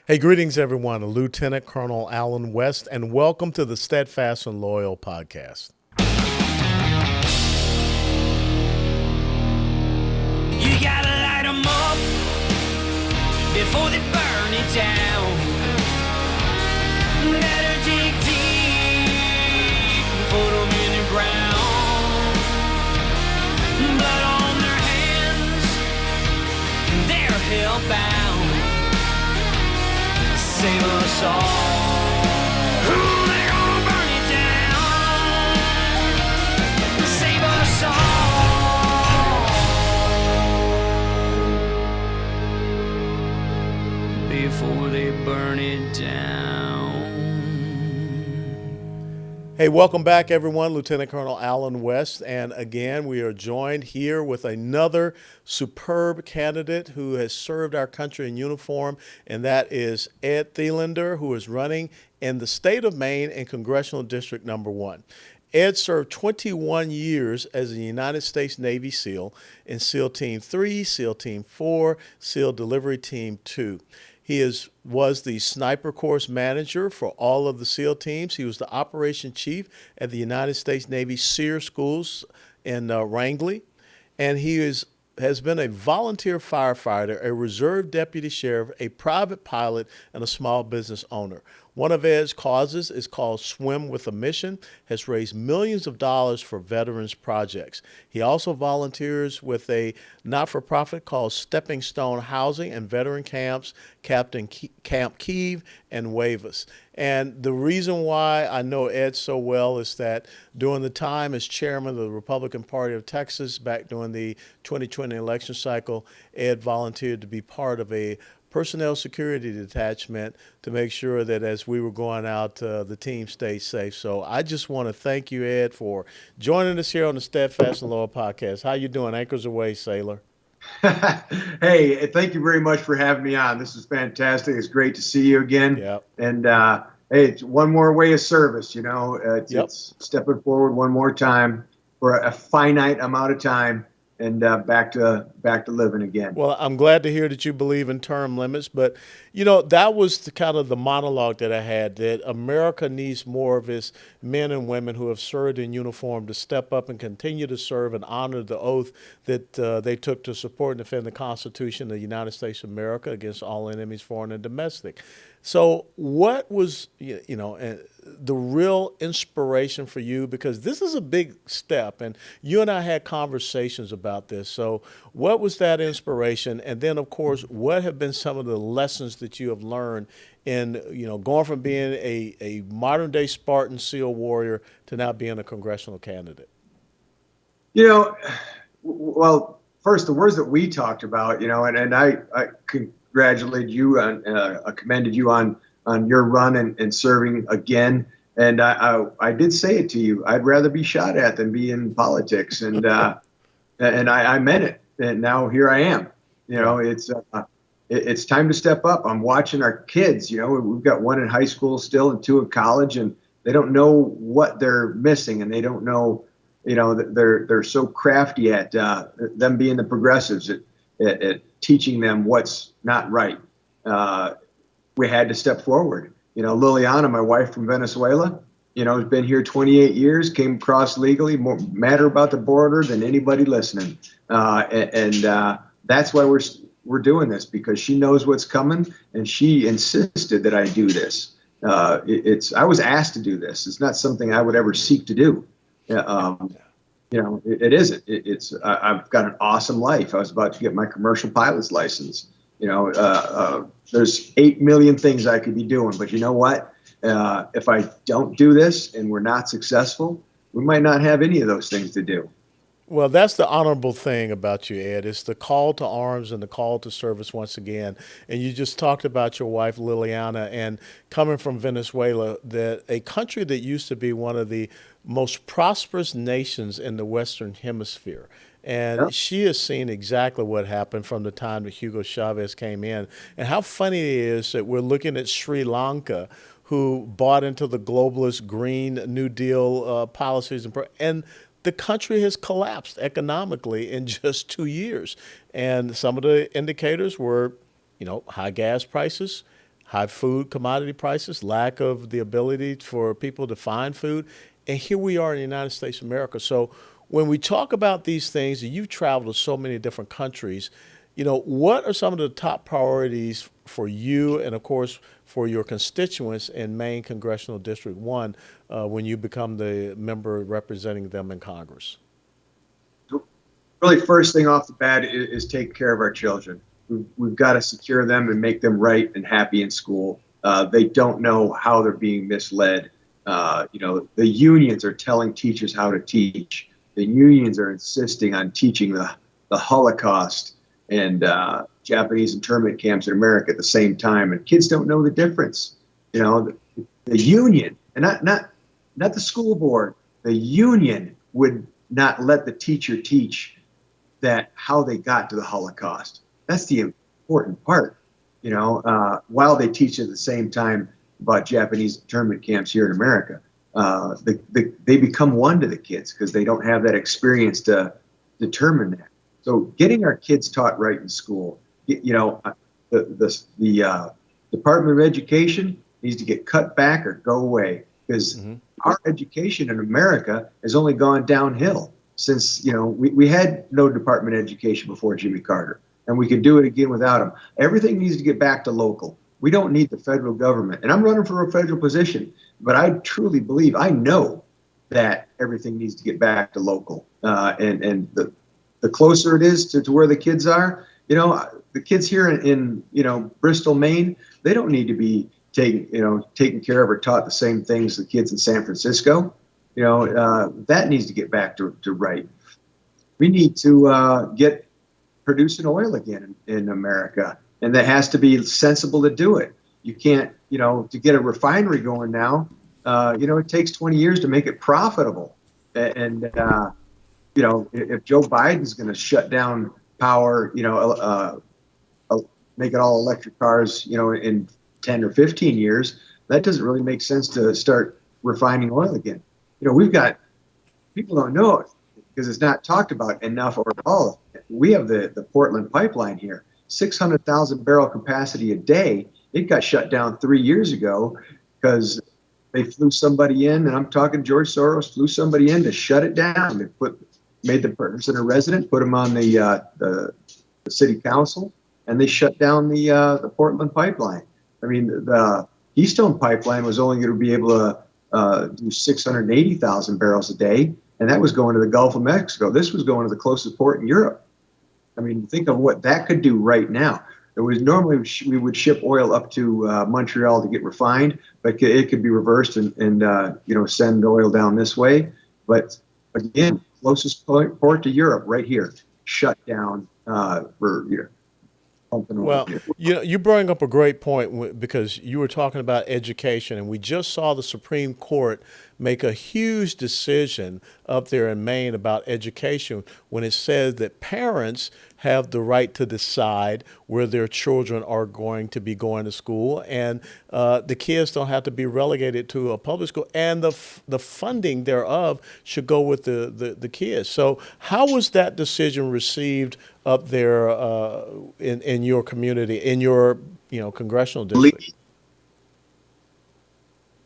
Hey, greetings, everyone. Lieutenant Colonel Alan West, and welcome to the Steadfast and Loyal podcast. You gotta light 'em up before they burn it down. Better dig deep, put 'em in the ground. Blood on their hands, they're hellbound. Save us all. Ooh, they're gonna burn it down. Save us all before they burn it down. Hey, welcome back, everyone. Lieutenant Colonel Alan West. And again, we are joined here with another superb candidate who has served our country in uniform, and that is Ed Thelander, who is running in the state of Maine in Congressional District Number 1. Ed served 21 years as a United States Navy SEAL in SEAL Team 3, SEAL Team 4, SEAL Delivery Team 2. He was the sniper course manager for all of the SEAL teams. He was the operation chief at the United States Navy SEER schools in Wrangley. And has been a volunteer firefighter, a reserve deputy sheriff, a private pilot, and a small business owner. One of Ed's causes is called Swim with a Mission, has raised millions of dollars for veterans projects. He also volunteers with a not-for-profit called Stepping Stone Housing and Veteran Camps, Camp Kiev and Waivas. And the reason why I know Ed so well is that during the time as chairman of the Republican Party of Texas, back during the 2020 election cycle, Ed volunteered to be part of a personnel security detachment to make sure that as we were going out, the team stayed safe. So I just want to thank you, Ed, for joining us here on the Steadfast and Loyal podcast. How you doing? Anchors aweigh, sailor. Hey, thank you very much for having me on. This is fantastic. It's great to see you again. Yep. And hey, it's one more way of service, you know. It's stepping forward one more time for a finite amount of time, and back to living again. Well, I'm glad to hear that you believe in term limits, but that was kind of the monologue that I had, that America needs more of its men and women who have served in uniform to step up and continue to serve and honor the oath that they took to support and defend the Constitution of the United States of America against all enemies, foreign and domestic. So what was, the real inspiration for you? Because this is a big step, and you and I had conversations about this. So what was that inspiration? And then, of course, what have been some of the lessons that you have learned in, going from being a modern-day Spartan SEAL warrior to now being a congressional candidate? Well, first, the words that we talked about, and I congratulated you and commended you on your run and serving again. And I did say it to you. I'd rather be shot at than be in politics. And and I meant it. And now here I am. It's time to step up. I'm watching our kids. We've got one in high school still and two in college, and they don't know what they're missing, and they don't know. They're so crafty at them being the progressives at teaching them what's not right. We had to step forward. Liliana, my wife from Venezuela, has been here 28 years, came across legally, more matter about the border than anybody listening. And that's why we're doing this, because she knows what's coming, and she insisted that I do this. I was asked to do this. It's not something I would ever seek to do. It isn't. I've got an awesome life. I was about to get my commercial pilot's license. There's 8 million things I could be doing, but you know what? If I don't do this and we're not successful, we might not have any of those things to do. Well, that's the honorable thing about you, Ed. It's the call to arms and the call to service once again. And you just talked about your wife, Liliana, and coming from Venezuela, that a country that used to be one of the most prosperous nations in the Western Hemisphere. And she has seen exactly what happened from the time that Hugo Chavez came in. And how funny it is that we're looking at Sri Lanka, who bought into the globalist Green New Deal policies, and the country has collapsed economically in just 2 years. And some of the indicators were, high gas prices, high food commodity prices, lack of the ability for people to find food. And here we are in the United States of America. So when we talk about these things, and you've traveled to so many different countries, what are some of the top priorities for you and, of course, for your constituents in Maine Congressional District 1 when you become the member representing them in Congress? Really, first thing off the bat is take care of our children. We've got to secure them and make them right and happy in school. They don't know how they're being misled. The unions are telling teachers how to teach. The unions are insisting on teaching the Holocaust and Japanese internment camps in America at the same time, and kids don't know the difference. The union, and not the school board, the union would not let the teacher teach that how they got to the Holocaust. That's the important part, while they teach at the same time about Japanese internment camps here in America. They become one to the kids because they don't have that experience to determine that. So getting our kids taught right in school, the Department of Education needs to get cut back or go away, because our education in America has only gone downhill since, we had no Department of Education before Jimmy Carter, and we could do it again without him. Everything needs to get back to local. We don't need the federal government. And I'm running for a federal position, but I truly believe, I know that everything needs to get back to local. And the closer it is to where the kids are, the kids here in Bristol, Maine, they don't need to be taken care of or taught the same things the kids in San Francisco. That needs to get back to right. We need to get producing oil again in America, and that has to be sensible to do it. You can't, to get a refinery going now, it takes 20 years to make it profitable. And if Joe Biden's going to shut down power, make it all electric cars, in 10 or 15 years, that doesn't really make sense to start refining oil again. We've got, people don't know it because it's not talked about enough or at all. We have the Portland pipeline here, 600,000 barrel capacity a day. It got shut down 3 years ago because they flew somebody in, and I'm talking George Soros flew somebody in to shut it down. They made the person a resident, put him on the city council, and they shut down the Portland pipeline. I mean, the Keystone pipeline was only going to be able to do 680,000 barrels a day, and that was going to the Gulf of Mexico. This was going to the closest port in Europe. I mean, think of what that could do right now. It was normally we would ship oil up to Montreal to get refined, but it could be reversed and send oil down this way. But again, closest port to Europe, right here, shut down for pumping oil. Well, you bring up a great point because you were talking about education, and we just saw the Supreme Court make a huge decision up there in Maine about education when it says that parents have the right to decide where their children are going to be going to school, and the kids don't have to be relegated to a public school, and the funding thereof should go with the kids. So how was that decision received up there in your community, in your congressional district?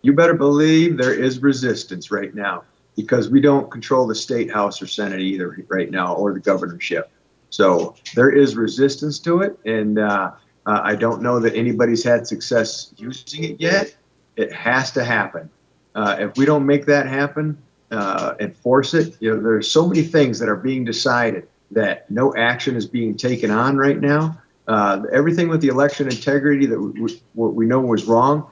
You better believe there is resistance right now, because we don't control the state house or senate either right now, or the governorship. So there is resistance to it, and I don't know that anybody's had success using it yet. It has to happen. If we don't make that happen and force it, there's so many things that are being decided that no action is being taken on right now. Everything with the election integrity that we know was wrong.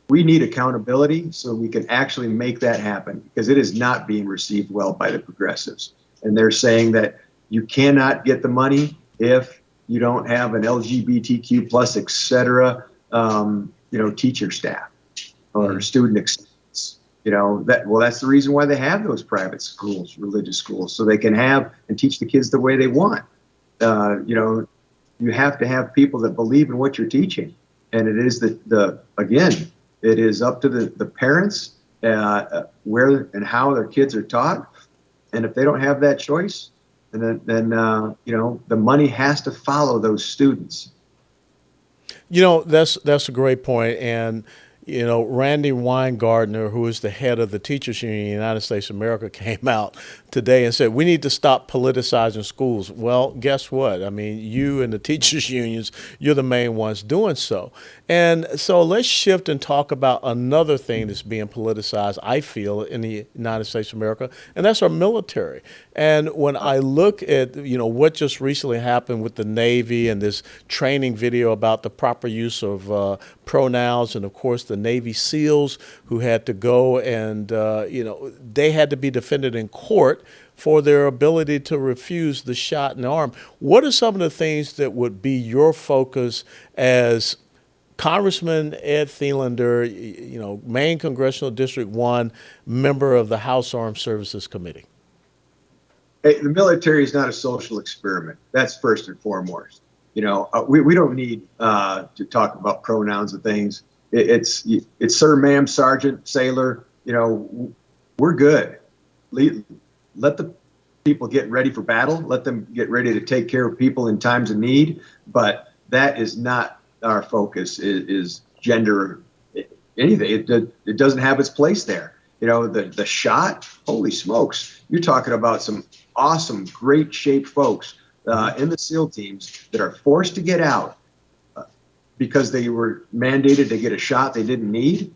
We need accountability so we can actually make that happen, because it is not being received well by the progressives. And they're saying that you cannot get the money if you don't have an LGBTQ plus, et cetera, teacher staff or student acceptance. That's the reason why they have those private schools, religious schools, so they can have and teach the kids the way they want. You have to have people that believe in what you're teaching. And it is again, it is up to the parents where and how their kids are taught. And if they don't have that choice, then the money has to follow those students. That's a great point. And Randy Weingardner, who is the head of the Teachers Union in the United States of America, came out today and said we need to stop politicizing schools. Well, guess what? I mean, you and the teachers unions, you're the main ones doing so. And so let's shift and talk about another thing that's being politicized, I feel, in the United States of America, and that's our military. And when I look at what just recently happened with the Navy and this training video about the proper use of pronouns, and of course the Navy SEALs who had to go and they had to be defended in court for their ability to refuse the shot in the arm. What are some of the things that would be your focus as Congressman Ed Thelander, Maine Congressional District 1, member of the House Armed Services Committee? Hey, the military is not a social experiment. That's first and foremost. We don't need to talk about pronouns and things. It's sir, ma'am, sergeant, sailor. We're good. Let the people get ready for battle. Let them get ready to take care of people in times of need. But that is not our focus. Is gender anything? It doesn't have its place there. The shot. Holy smokes! You're talking about some awesome, great shaped folks in the SEAL teams that are forced to get out because they were mandated to get a shot they didn't need.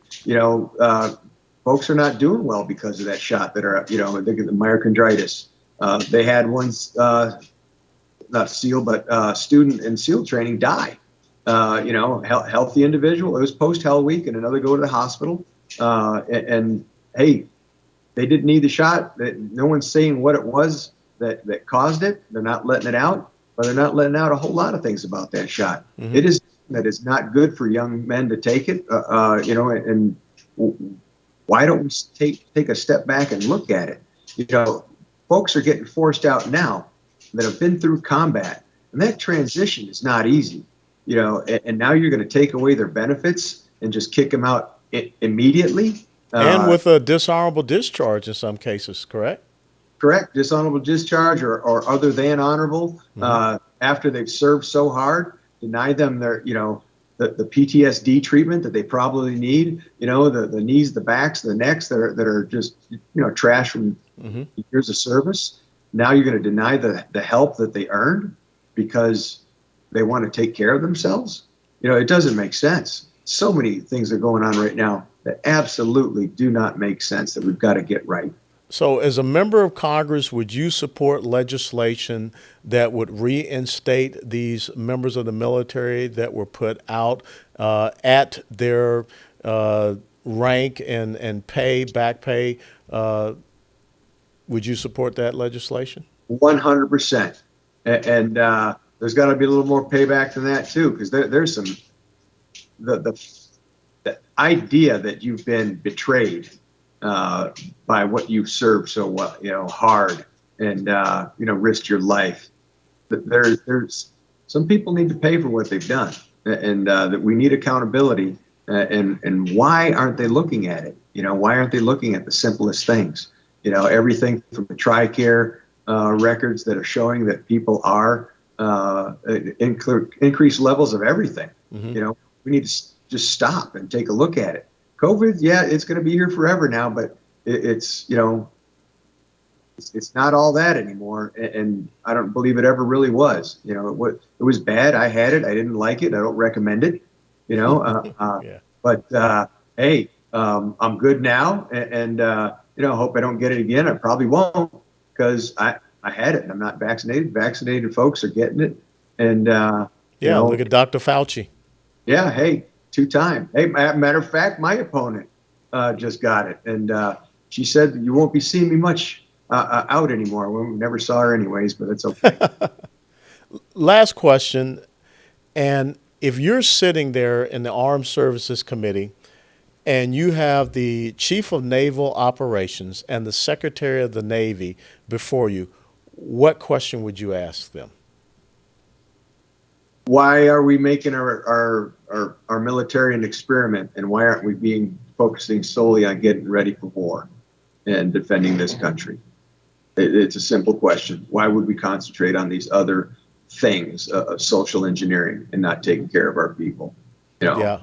Folks are not doing well because of that shot that are, they get the myocarditis. They had one, not SEAL, but student in SEAL training die. Healthy individual. It was post-Hell Week and another go to the hospital. And hey, they didn't need the shot. No one's saying what it was that caused it. They're not letting it out, but they're not letting out a whole lot of things about that shot. Mm-hmm. It is that is not good for young men to take it. And why don't we take a step back and look at it? Folks are getting forced out now that have been through combat, and that transition is not easy. And now you're going to take away their benefits and just kick them out immediately. And with a dishonorable discharge in some cases, correct? Correct. Dishonorable discharge or other than honorable, after they've served so hard, deny them their, the PTSD treatment that they probably need, the knees, the backs, the necks that are just, trash from years of service. Now you're going to deny the help that they earned because they want to take care of themselves. It doesn't make sense. So many things are going on right now that absolutely do not make sense that we've got to get right. So as a member of Congress, would you support legislation that would reinstate these members of the military that were put out at their rank and pay, back pay? Would you support that legislation? 100%. And there's got to be a little more payback than that, too, because there's some the idea that you've been betrayed by what you've served so well, hard and, risked your life. There's some people need to pay for what they've done, and that we need accountability. And why aren't they looking at it? Why aren't they looking at the simplest things? Everything from the TRICARE records that are showing that people are increased levels of everything. Mm-hmm. We need to just stop and take a look at it. COVID, yeah, it's going to be here forever now, but it's not all that anymore, and I don't believe it ever really was. It was bad. I had it. I didn't like it. I don't recommend it. Yeah. But hey, I'm good now, and hope I don't get it again. I probably won't because I had it and I'm not vaccinated. Vaccinated folks are getting it, and look at Dr. Fauci. Yeah, hey. 2-time. Hey, matter of fact, my opponent just got it, and she said you won't be seeing me much out anymore. We never saw her anyways, but it's okay. Last question, and if you're sitting there in the Armed Services Committee, and you have the Chief of Naval Operations and the Secretary of the Navy before you, what question would you ask them? Why are we making our military an experiment, and why aren't we focusing solely on getting ready for war and defending this country? It's a simple question. Why would we concentrate on these other things of social engineering and not taking care of our people? You know, Yeah.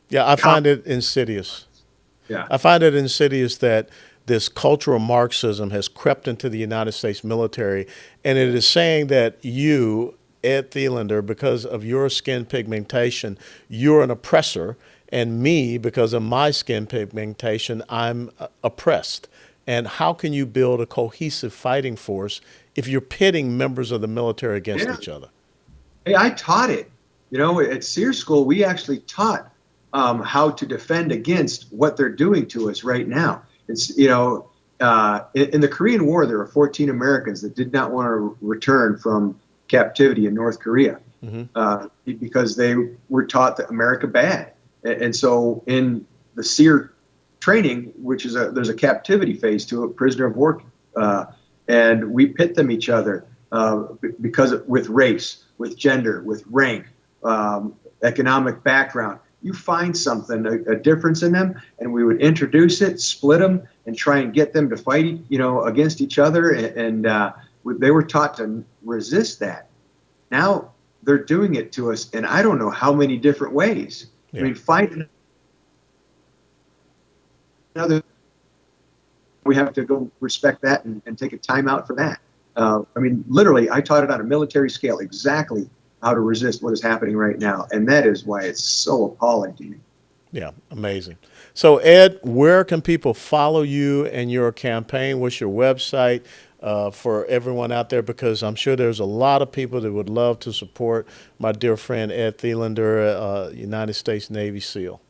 Yeah, I find it insidious. yeah, I find it insidious that this cultural Marxism has crept into the United States military, and it is saying that you, Ed Thelander, because of your skin pigmentation, you're an oppressor, and me, because of my skin pigmentation, I'm oppressed. And how can you build a cohesive fighting force if you're pitting members of the military against yeah. each other? Hey, I taught it. You know, at Sears School, we actually taught how to defend against what they're doing to us right now. It's, you know, in the Korean War, there were 14 Americans that did not want to return from captivity in North Korea because they were taught that America bad. And so in the SEER training, which is there's a captivity phase to it, prisoner of war, and we pit them each other because with race, with gender, with rank, economic background. You find something, a difference in them, and we would introduce it, split them, and try and get them to fight, you know, against each other. And they were taught to resist that. Now they're doing it to us, and I don't know how many different ways. Yeah. I mean, find another. We have to go respect that and take a time out for that. I mean, literally, I taught it on a military scale exactly how to resist what is happening right now. And that is why it's so appalling to me. Yeah, amazing. So, Ed, where can people follow you and your campaign? What's your website for everyone out there? Because I'm sure there's a lot of people that would love to support my dear friend Ed Thelander, United States Navy SEAL.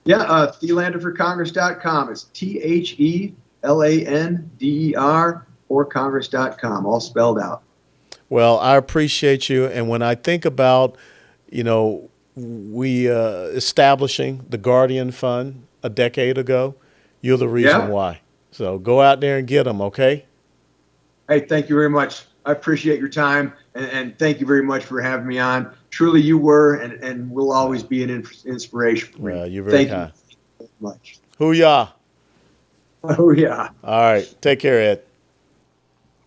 Yeah, ThelanderForCongress.com. It's TheLander for Congress.com, all spelled out. Well, I appreciate you. And when I think about, you know, we establishing the Guardian Fund a decade ago, you're the reason why. So go out there and get them, okay? Hey, thank you very much. I appreciate your time, and thank you very much for having me on. Truly, you were and will always be an inspiration for me. Well, you're very kind. Thank you so much. Hoo-yah. Oh, yeah. All right. Take care, Ed.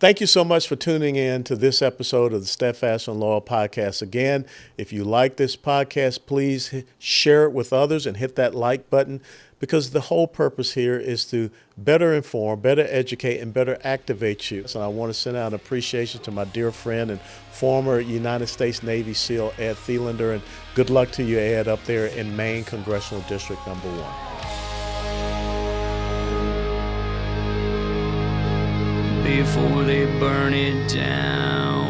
Thank you so much for tuning in to this episode of the Steadfast and Loyal podcast. Again, if you like this podcast, please share it with others and hit that like button, because the whole purpose here is to better inform, better educate, and better activate you. So I want to send out an appreciation to my dear friend and former United States Navy SEAL, Ed Thelander, and good luck to you, Ed, up there in Maine Congressional District number 1. Before they burn it down.